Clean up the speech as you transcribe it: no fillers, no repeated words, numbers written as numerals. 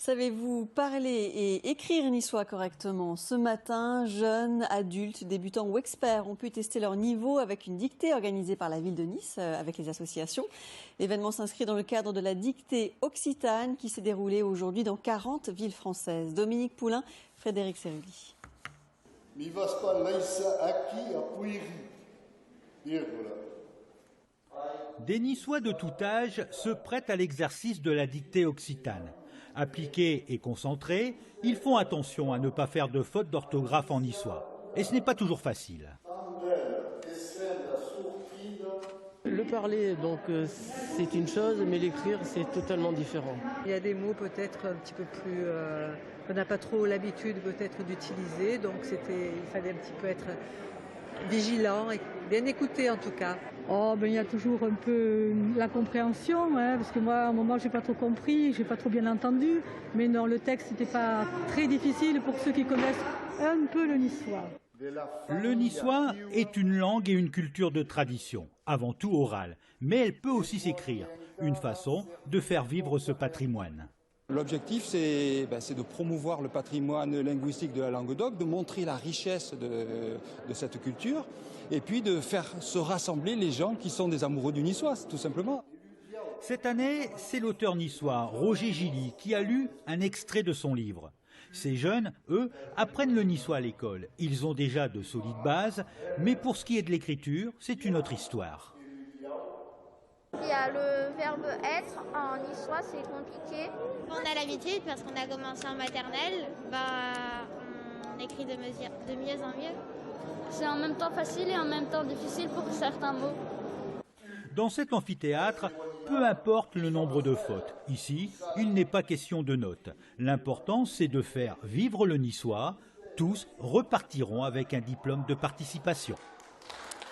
Savez-vous parler et écrire niçois correctement? Ce matin, jeunes, adultes, débutants ou experts ont pu tester leur niveau avec une dictée organisée par la ville de Nice avec les associations. L'événement s'inscrit dans le cadre de la dictée occitane qui s'est déroulée aujourd'hui dans 40 villes françaises. Dominique Poulain, Frédéric Serulli. Des Niçois de tout âge se prêtent à l'exercice de la dictée occitane. Appliqués et concentrés, ils font attention à ne pas faire de fautes d'orthographe en niçois. Et ce n'est pas toujours facile. Le parler, donc, c'est une chose, mais l'écrire, c'est totalement différent. Il y a des mots peut-être un petit peu plus qu'on n'a pas trop l'habitude peut-être d'utiliser, donc il fallait un petit peu être vigilant et bien écouter en tout cas. Il y a toujours un peu la compréhension, parce que moi, à un moment, j'ai pas trop compris, j'ai pas trop bien entendu. Mais non, le texte n'était pas très difficile pour ceux qui connaissent un peu le niçois. Le niçois est une langue et une culture de tradition, avant tout orale, mais elle peut aussi s'écrire, une façon de faire vivre ce patrimoine. L'objectif, c'est de promouvoir le patrimoine linguistique de la Languedoc, de montrer la richesse de cette culture, et puis de faire se rassembler les gens qui sont des amoureux du niçois, tout simplement. Cette année, c'est l'auteur niçois Roger Gilly qui a lu un extrait de son livre. Ces jeunes, eux, apprennent le niçois à l'école. Ils ont déjà de solides bases, mais pour ce qui est de l'écriture, c'est une autre histoire. Il y a le verbe être en niçois, c'est compliqué. On a l'habitude parce qu'on a commencé en maternelle, on écrit de mieux en mieux. C'est en même temps facile et en même temps difficile pour certains mots. Dans cet amphithéâtre, peu importe le nombre de fautes. Ici, il n'est pas question de notes. L'important, c'est de faire vivre le niçois. Tous repartiront avec un diplôme de participation.